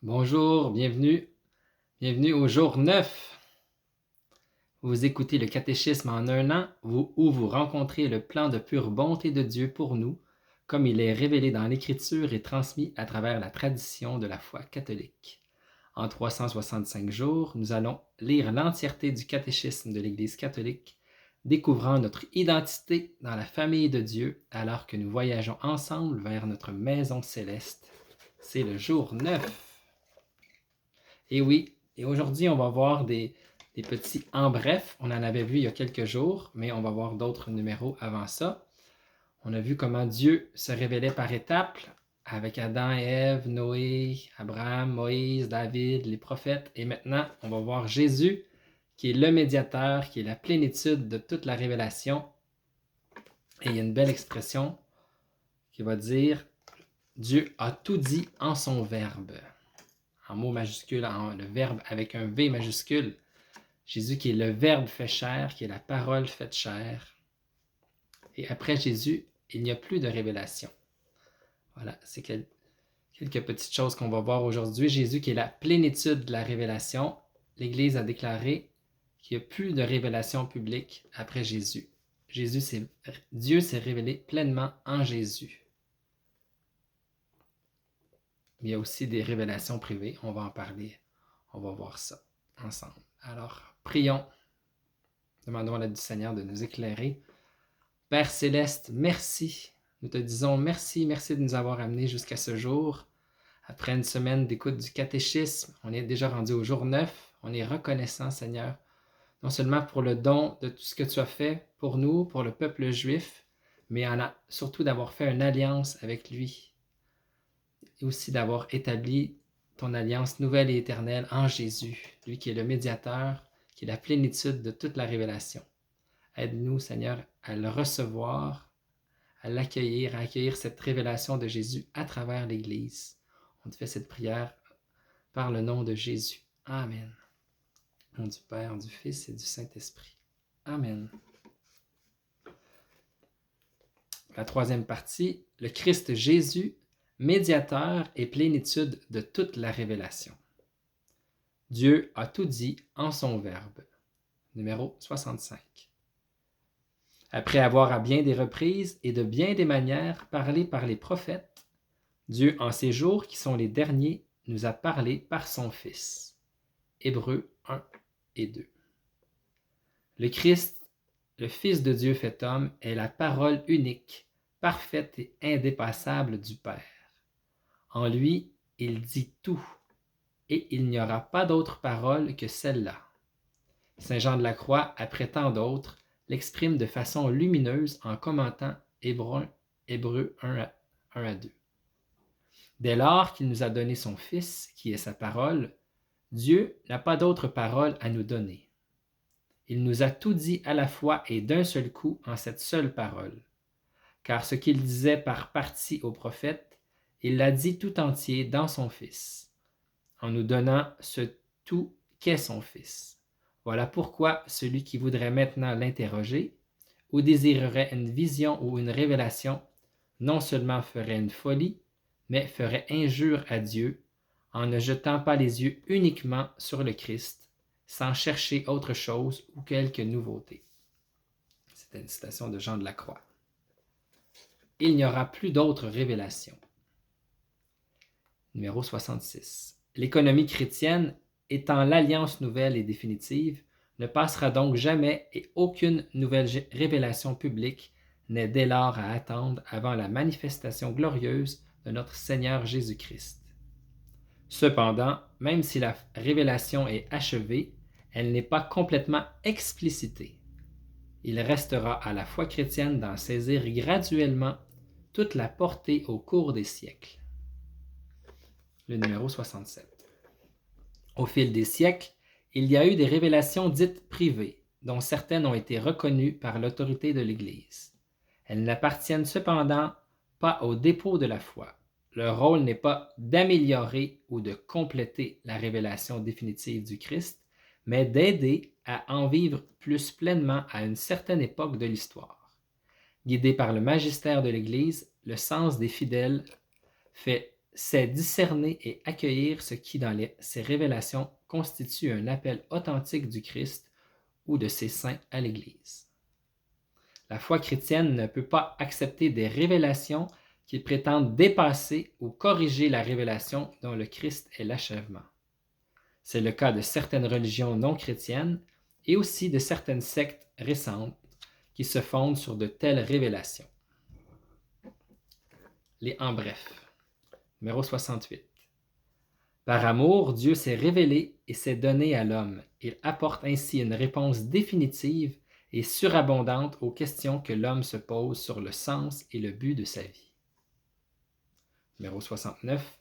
Bonjour, bienvenue au jour 9. Vous écoutez le catéchisme en un an où vous rencontrez le plan de pure bonté de Dieu pour nous, comme il est révélé dans l'Écriture et transmis à travers la tradition de la foi catholique. En 365 jours, nous allons lire l'entièreté du catéchisme de l'Église catholique, découvrant notre identité dans la famille de Dieu alors que nous voyageons ensemble vers notre maison céleste. C'est le jour 9. Et oui, et aujourd'hui, on va voir des petits en bref. On en avait vu il y a quelques jours, mais on va voir d'autres numéros avant ça. On a vu comment Dieu se révélait par étapes avec Adam et Ève, Noé, Abraham, Moïse, David, les prophètes. Et maintenant, on va voir Jésus, qui est le médiateur, qui est la plénitude de toute la révélation. Et il y a une belle expression qui va dire « Dieu a tout dit en son verbe ». En mots majuscules, le verbe avec un V majuscule. Jésus qui est le verbe fait chair, qui est la parole faite chair. Et après Jésus, il n'y a plus de révélation. Voilà, c'est quelques petites choses qu'on va voir aujourd'hui. Jésus qui est la plénitude de la révélation. L'Église a déclaré qu'il n'y a plus de révélation publique après Jésus. Dieu s'est révélé pleinement en Jésus. Il y a aussi des révélations privées. On va en parler. On va voir ça ensemble. Alors, prions. Demandons à l'aide du Seigneur de nous éclairer. Père Céleste, merci. Nous te disons merci de nous avoir amenés jusqu'à ce jour. Après une semaine d'écoute du catéchisme, on est déjà rendu au jour 9. On est reconnaissant, Seigneur, non seulement pour le don de tout ce que tu as fait pour nous, pour le peuple juif, mais surtout d'avoir fait une alliance avec lui. Et aussi d'avoir établi ton alliance nouvelle et éternelle en Jésus, lui qui est le médiateur, qui est la plénitude de toute la révélation. Aide-nous, Seigneur, à le recevoir, à l'accueillir, à accueillir cette révélation de Jésus à travers l'Église. On te fait cette prière par le nom de Jésus. Amen. Au nom du Père, du Fils et du Saint-Esprit. Amen. La troisième partie, le Christ Jésus, médiateur et plénitude de toute la révélation. Dieu a tout dit en son verbe. Numéro 65. Après avoir à bien des reprises et de bien des manières parlé par les prophètes, Dieu en ces jours qui sont les derniers nous a parlé par son Fils. Hébreux 1 et 2. Le Christ, le Fils de Dieu fait homme, est la parole unique, parfaite et indépassable du Père. En lui, il dit tout, et il n'y aura pas d'autre parole que celle-là. Saint Jean de la Croix, après tant d'autres, l'exprime de façon lumineuse en commentant Hébreux 1 à 2. Dès lors qu'il nous a donné son Fils, qui est sa parole, Dieu n'a pas d'autre parole à nous donner. Il nous a tout dit à la fois et d'un seul coup en cette seule parole. Car ce qu'il disait par partie aux prophètes, il l'a dit tout entier dans son Fils, en nous donnant ce tout qu'est son Fils. Voilà pourquoi celui qui voudrait maintenant l'interroger, ou désirerait une vision ou une révélation, non seulement ferait une folie, mais ferait injure à Dieu, en ne jetant pas les yeux uniquement sur le Christ, sans chercher autre chose ou quelque nouveauté. C'était une citation de Jean de la Croix. Il n'y aura plus d'autres révélations. Numéro 66. L'économie chrétienne, étant l'alliance nouvelle et définitive, ne passera donc jamais et aucune nouvelle révélation publique n'est dès lors à attendre avant la manifestation glorieuse de notre Seigneur Jésus-Christ. Cependant, même si la révélation est achevée, elle n'est pas complètement explicitée. Il restera à la foi chrétienne d'en saisir graduellement toute la portée au cours des siècles. Le numéro 67. Au fil des siècles, il y a eu des révélations dites privées, dont certaines ont été reconnues par l'autorité de l'Église. Elles n'appartiennent cependant pas au dépôt de la foi. Leur rôle n'est pas d'améliorer ou de compléter la révélation définitive du Christ, mais d'aider à en vivre plus pleinement à une certaine époque de l'histoire. Guidé par le magistère de l'Église, le sens des fidèles fait c'est discerner et accueillir ce qui, dans ces révélations, constitue un appel authentique du Christ ou de ses saints à l'Église. La foi chrétienne ne peut pas accepter des révélations qui prétendent dépasser ou corriger la révélation dont le Christ est l'achèvement. C'est le cas de certaines religions non chrétiennes et aussi de certaines sectes récentes qui se fondent sur de telles révélations. En bref. Numéro 68. Par amour, Dieu s'est révélé et s'est donné à l'homme. Il apporte ainsi une réponse définitive et surabondante aux questions que l'homme se pose sur le sens et le but de sa vie. Numéro 69.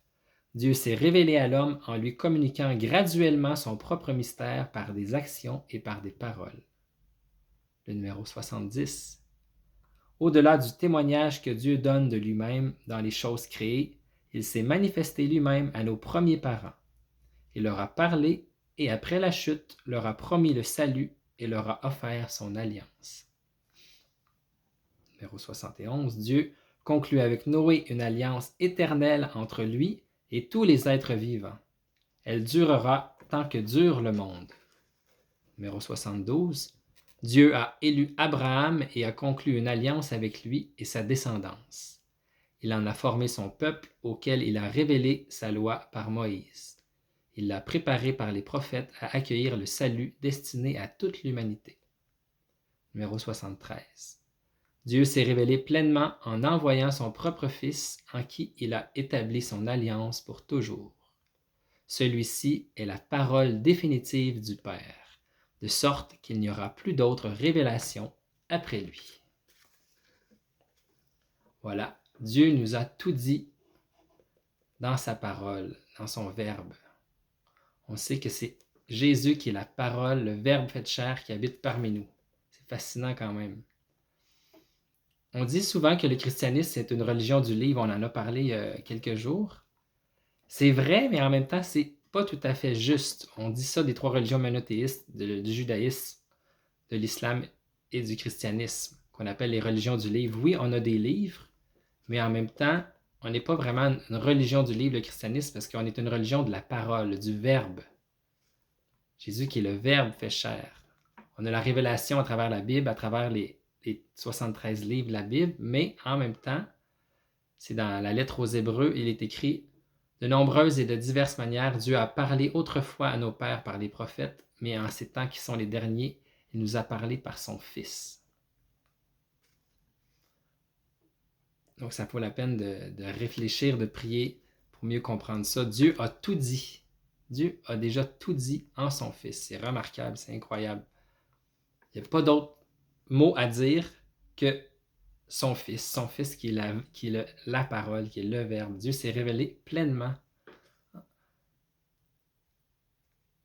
Dieu s'est révélé à l'homme en lui communiquant graduellement son propre mystère par des actions et par des paroles. Le numéro 70. Au-delà du témoignage que Dieu donne de lui-même dans les choses créées, il s'est manifesté lui-même à nos premiers parents. Il leur a parlé et après la chute, leur a promis le salut et leur a offert son alliance. Numéro 71. Dieu conclut avec Noé une alliance éternelle entre lui et tous les êtres vivants. Elle durera tant que dure le monde. Numéro 72. Dieu a élu Abraham et a conclu une alliance avec lui et sa descendance. Il en a formé son peuple auquel il a révélé sa loi par Moïse. Il l'a préparé par les prophètes à accueillir le salut destiné à toute l'humanité. Numéro 73. Dieu s'est révélé pleinement en envoyant son propre Fils en qui il a établi son alliance pour toujours. Celui-ci est la parole définitive du Père, de sorte qu'il n'y aura plus d'autres révélations après lui. Voilà, Dieu nous a tout dit dans sa parole, dans son Verbe. On sait que c'est Jésus qui est la parole, le Verbe fait chair qui habite parmi nous. C'est fascinant quand même. On dit souvent que le christianisme est une religion du livre, on en a parlé il y a quelques jours. C'est vrai, mais en même temps, c'est pas tout à fait juste. On dit ça des trois religions monothéistes, du judaïsme, de l'islam et du christianisme, qu'on appelle les religions du livre. Oui, on a des livres, mais en même temps, on n'est pas vraiment une religion du livre, le christianisme, parce qu'on est une religion de la parole, du Verbe. Jésus qui est le Verbe fait chair. On a la révélation à travers la Bible, à travers les 73 livres de la Bible, mais en même temps, c'est dans la lettre aux Hébreux, il est écrit « De nombreuses et de diverses manières, Dieu a parlé autrefois à nos pères par les prophètes, mais en ces temps qui sont les derniers, il nous a parlé par son Fils. » Donc, ça vaut la peine de réfléchir, de prier pour mieux comprendre ça. Dieu a tout dit. Dieu a déjà tout dit en son Fils. C'est remarquable, c'est incroyable. Il n'y a pas d'autre mot à dire que son Fils qui est la parole, qui est le Verbe. Dieu s'est révélé pleinement.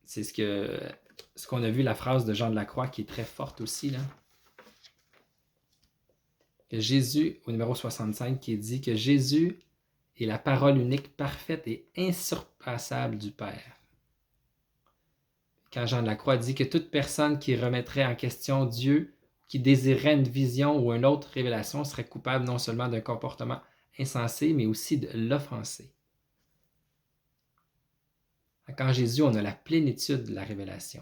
C'est ce qu'on a vu, la phrase de Jean de la Croix qui est très forte aussi, là. Que Jésus, au numéro 65, qui dit que Jésus est la parole unique, parfaite et insurpassable du Père. Quand Jean de la Croix dit que toute personne qui remettrait en question Dieu, qui désirerait une vision ou une autre révélation, serait coupable non seulement d'un comportement insensé, mais aussi de l'offenser. Quand Jésus, on a la plénitude de la révélation.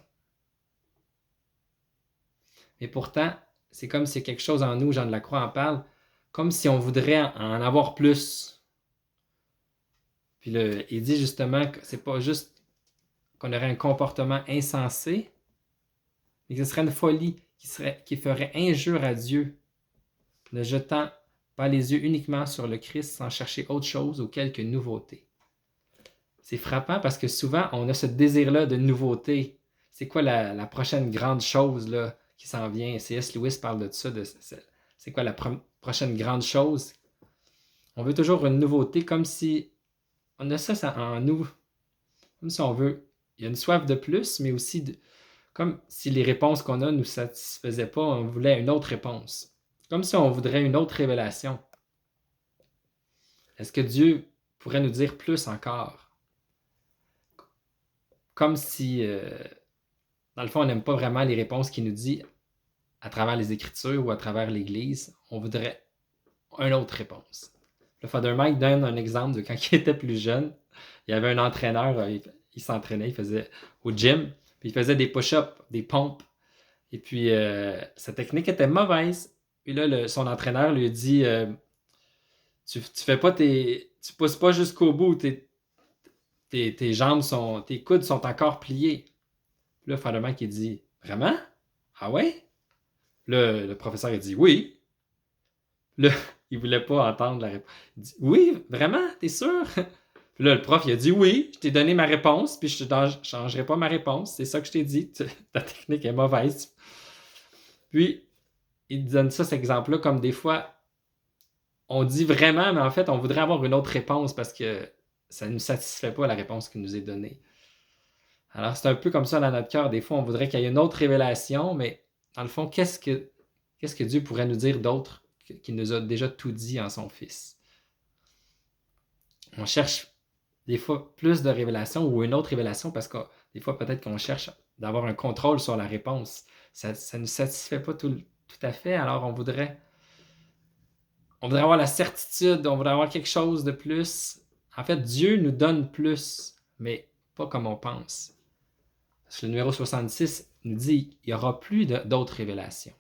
Mais pourtant, c'est comme si quelque chose en nous, Jean de la Croix en parle, comme si on voudrait en avoir plus. Puis là, il dit justement que c'est pas juste qu'on aurait un comportement insensé, mais que ce serait une folie qui ferait injure à Dieu, ne jetant pas les yeux uniquement sur le Christ sans chercher autre chose ou quelque nouveauté. C'est frappant parce que souvent, on a ce désir-là de nouveauté. C'est quoi la prochaine grande chose là, qui s'en vient? C.S. Lewis parle de ça. C'est quoi la prochaine grande chose? On veut toujours une nouveauté, comme si on a ça en nous. Comme si on veut. Il y a une soif de plus, mais aussi comme si les réponses qu'on a ne nous satisfaisaient pas, on voulait une autre réponse. Comme si on voudrait une autre révélation. Est-ce que Dieu pourrait nous dire plus encore? Comme si, dans le fond, on n'aime pas vraiment les réponses qu'il nous dit à travers les Écritures ou à travers l'Église. On voudrait une autre réponse. Le Father Mike donne un exemple de quand il était plus jeune. Il y avait un entraîneur, il s'entraînait, il faisait au gym, puis il faisait des push-ups, des pompes. Et puis, sa technique était mauvaise. Puis là, son entraîneur lui dit tu fais pas tu pousses pas jusqu'au bout, tes jambes tes coudes sont encore pliés. Puis là, Father Mike, il dit vraiment? Ah ouais? Là, le professeur, il dit oui. Là, il voulait pas entendre la réponse. Il dit oui, vraiment? T'es sûr? Puis là, le prof, il a dit oui, je t'ai donné ma réponse, puis je ne changerai pas ma réponse. C'est ça que je t'ai dit. Ta technique est mauvaise. Puis, il donne ça, cet exemple-là, comme des fois, on dit vraiment, mais en fait, on voudrait avoir une autre réponse parce que ça ne nous satisfait pas la réponse qui nous est donnée. Alors, c'est un peu comme ça dans notre cœur. Des fois, on voudrait qu'il y ait une autre révélation, mais dans le fond, qu'est-ce que Dieu pourrait nous dire d'autre qu'il nous a déjà tout dit en son Fils? On cherche des fois plus de révélation ou une autre révélation parce que des fois, peut-être qu'on cherche d'avoir un contrôle sur la réponse. Ça ne nous satisfait pas tout à fait, alors on voudrait avoir la certitude, on voudrait avoir quelque chose de plus. En fait, Dieu nous donne plus, mais pas comme on pense. Parce que le numéro 66 nous dit qu'il n'y aura plus d'autres révélations.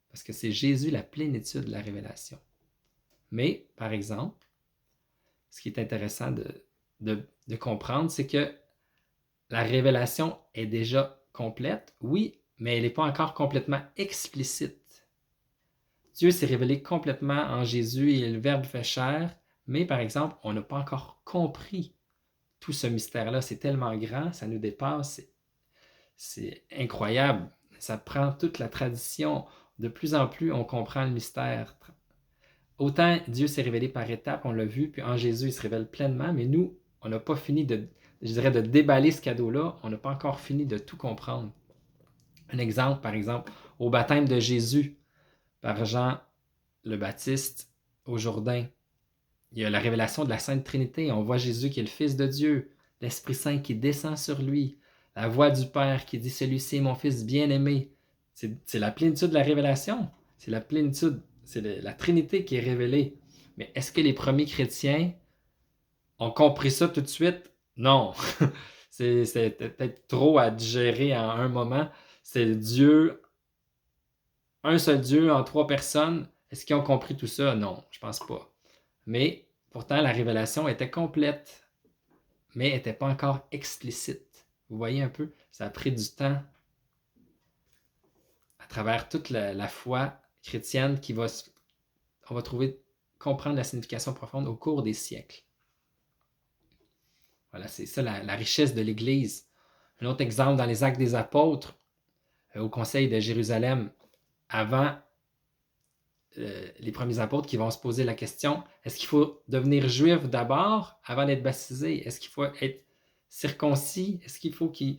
Parce que c'est Jésus la plénitude de la révélation. Mais, par exemple, ce qui est intéressant de comprendre, c'est que la révélation est déjà complète, oui, mais elle n'est pas encore complètement explicite. Dieu s'est révélé complètement en Jésus et le Verbe fait chair, mais par exemple, on n'a pas encore compris tout ce mystère-là. C'est tellement grand, ça nous dépasse, c'est incroyable. Ça prend toute la tradition. De plus en plus, on comprend le mystère. Autant Dieu s'est révélé par étapes, on l'a vu, puis en Jésus, il se révèle pleinement, mais nous, on n'a pas fini de déballer ce cadeau-là. On n'a pas encore fini de tout comprendre. Un exemple, par exemple, au baptême de Jésus par Jean le Baptiste au Jourdain, il y a la révélation de la Sainte Trinité. On voit Jésus qui est le Fils de Dieu, l'Esprit Saint qui descend sur lui, la voix du Père qui dit « Celui-ci est mon Fils bien-aimé ». C'est la plénitude de la révélation. C'est la plénitude, c'est la Trinité qui est révélée. Mais est-ce que les premiers chrétiens ont compris ça tout de suite? Non. C'est peut-être trop à digérer en un moment. C'est Dieu, un seul Dieu en trois personnes. Est-ce qu'ils ont compris tout ça? Non, je pense pas. Mais pourtant, la révélation était complète, mais n'était pas encore explicite. Vous voyez un peu? Ça a pris du temps à travers toute la foi chrétienne on va comprendre la signification profonde au cours des siècles. Voilà, c'est ça la richesse de l'Église. Un autre exemple dans les Actes des Apôtres, au Conseil de Jérusalem, avant les premiers apôtres qui vont se poser la question, est-ce qu'il faut devenir juif d'abord avant d'être baptisé? Est-ce qu'il faut être circoncis? Est-ce qu'il faut qu'il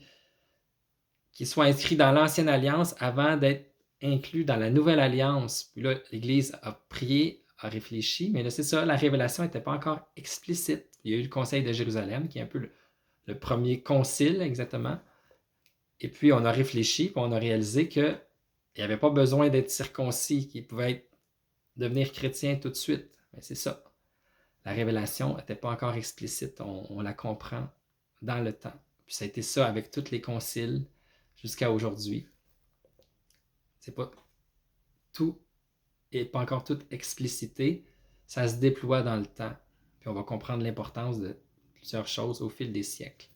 soit inscrit dans l'Ancienne Alliance avant d'être inclus dans la Nouvelle Alliance? Puis là, l'Église a prié, a réfléchi, mais là, c'est ça, la révélation n'était pas encore explicite. Il y a eu le Conseil de Jérusalem, qui est un peu le premier concile exactement. Et puis, on a réfléchi, puis on a réalisé qu'il n'y avait pas besoin d'être circoncis, qu'il pouvait devenir chrétien tout de suite. Mais c'est ça. La révélation n'était pas encore explicite. On la comprend dans le temps. Puis ça a été ça avec tous les conciles jusqu'à aujourd'hui. C'est pas tout et pas encore tout explicité. Ça se déploie dans le temps. Puis on va comprendre l'importance de plusieurs choses au fil des siècles.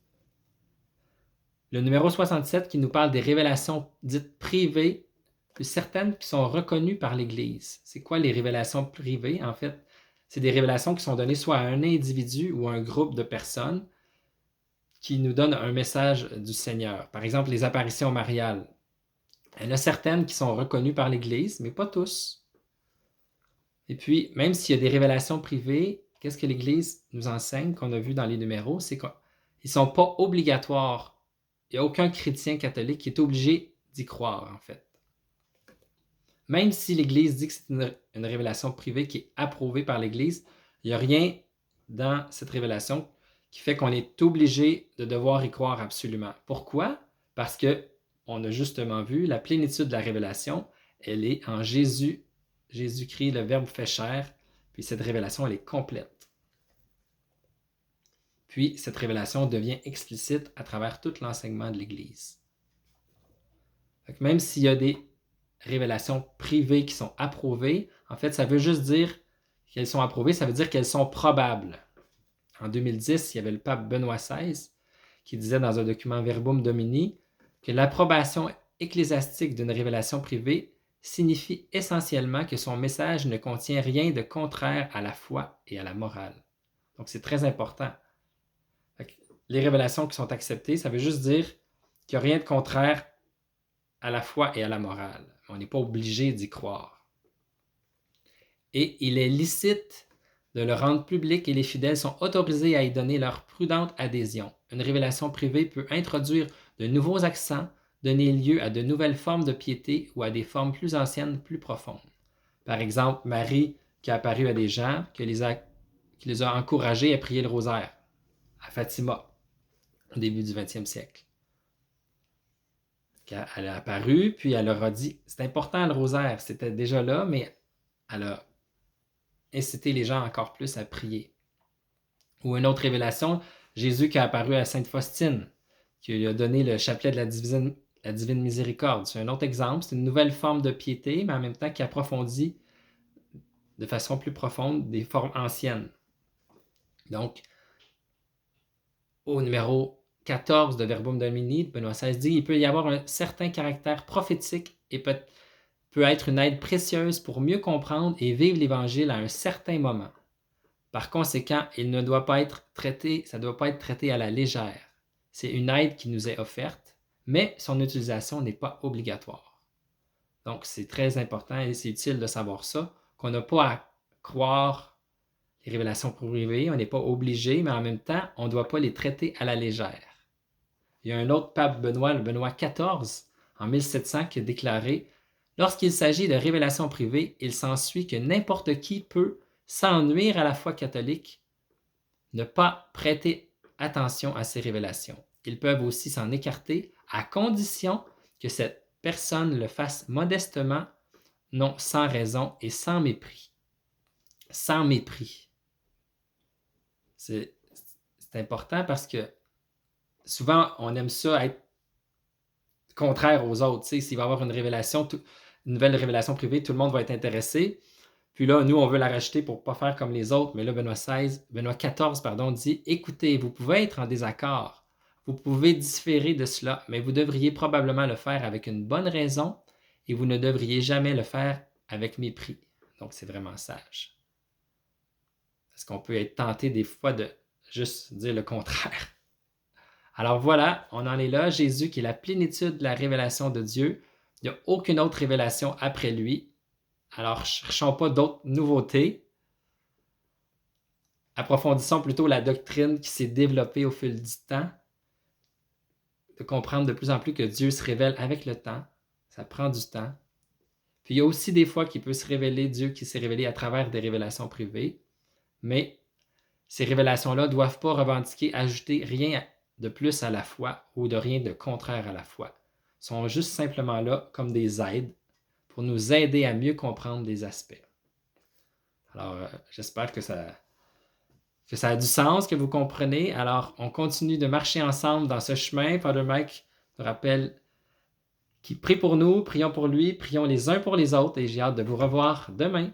Le numéro 67 qui nous parle des révélations dites privées, plus certaines qui sont reconnues par l'Église. C'est quoi les révélations privées? En fait, c'est des révélations qui sont données soit à un individu ou à un groupe de personnes qui nous donnent un message du Seigneur. Par exemple, les apparitions mariales. Il y en a certaines qui sont reconnues par l'Église, mais pas tous. Et puis, même s'il y a des révélations privées, qu'est-ce que l'Église nous enseigne, qu'on a vu dans les numéros, c'est qu'ils ne sont pas obligatoires. Il n'y a aucun chrétien catholique qui est obligé d'y croire, en fait. Même si l'Église dit que c'est une révélation privée qui est approuvée par l'Église, il n'y a rien dans cette révélation qui fait qu'on est obligé de devoir y croire absolument. Pourquoi? Parce qu'on a justement vu la plénitude de la révélation, elle est en Jésus, Jésus-Christ, le Verbe fait chair, puis Puis cette révélation, elle est complète. Puis cette révélation devient explicite à travers tout l'enseignement de l'Église. Même s'il y a des révélations privées qui sont approuvées, en fait, ça veut juste dire qu'elles sont approuvées, ça veut dire qu'elles sont probables. En 2010, il y avait le pape Benoît XVI qui disait dans un document Verbum Domini que l'approbation ecclésiastique d'une révélation privée signifie essentiellement que son message ne contient rien de contraire à la foi et à la morale. Donc, c'est très important. Les révélations qui sont acceptées, ça veut juste dire qu'il n'y a rien de contraire à la foi et à la morale. On n'est pas obligé d'y croire. Et il est licite de le rendre public et les fidèles sont autorisés à y donner leur prudente adhésion. Une révélation privée peut introduire de nouveaux accents, donner lieu à de nouvelles formes de piété ou à des formes plus anciennes, plus profondes. Par exemple, Marie qui a apparu à des gens, qui les a encouragés à prier le rosaire, à Fatima, au début du 20e siècle. Elle a apparu, puis elle leur a dit, c'est important le rosaire, c'était déjà là, mais elle a incité les gens encore plus à prier. Ou une autre révélation, Jésus qui a apparu à Sainte Faustine, qui lui a donné le chapelet de la divine miséricorde. C'est un autre exemple, c'est une nouvelle forme de piété, mais en même temps qui approfondit de façon plus profonde des formes anciennes. Donc, au numéro 14 de Verbum Domini, Benoît XVI dit, il peut y avoir un certain caractère prophétique et peut être une aide précieuse pour mieux comprendre et vivre l'Évangile à un certain moment. Par conséquent, il ne doit pas être traité, ça ne doit pas être traité à la légère. C'est une aide qui nous est offerte, mais son utilisation n'est pas obligatoire. Donc, c'est très important et c'est utile de savoir ça, qu'on n'a pas à croire les révélations privées, on n'est pas obligé, mais en même temps, on ne doit pas les traiter à la légère. Il y a un autre pape Benoît, le Benoît XIV, en 1700, qui a déclaré « Lorsqu'il s'agit de révélations privées, il s'ensuit que n'importe qui peut, sans nuire à la foi catholique, ne pas prêter attention à ces révélations. Ils peuvent aussi s'en écarter à condition que cette personne le fasse modestement, non sans raison et sans mépris. » Sans mépris. C'est important parce que souvent, on aime ça être contraire aux autres. S'il va y avoir une nouvelle révélation privée, tout le monde va être intéressé. Puis là, nous, on veut la racheter pour ne pas faire comme les autres. Mais là, Benoît XIV dit « Écoutez, vous pouvez être en désaccord. Vous pouvez différer de cela, mais vous devriez probablement le faire avec une bonne raison et vous ne devriez jamais le faire avec mépris. » Donc, c'est vraiment sage. Parce qu'on peut être tenté des fois de juste dire le contraire. Alors voilà, on en est là. Jésus qui est la plénitude de la révélation de Dieu. Il n'y a aucune autre révélation après lui. Alors, cherchons pas d'autres nouveautés. Approfondissons plutôt la doctrine qui s'est développée au fil du temps. De comprendre de plus en plus que Dieu se révèle avec le temps. Ça prend du temps. Puis il y a aussi des fois qu'il peut se révéler, Dieu qui s'est révélé à travers des révélations privées. Mais ces révélations-là ne doivent pas revendiquer, ajouter rien de plus à la foi ou de rien de contraire à la foi. Ils sont juste simplement là comme des aides pour nous aider à mieux comprendre des aspects. Alors, j'espère que ça a du sens, que vous comprenez. Alors, on continue de marcher ensemble dans ce chemin. Father Mike nous rappelle qu'il prie pour nous, prions pour lui, prions les uns pour les autres et j'ai hâte de vous revoir demain.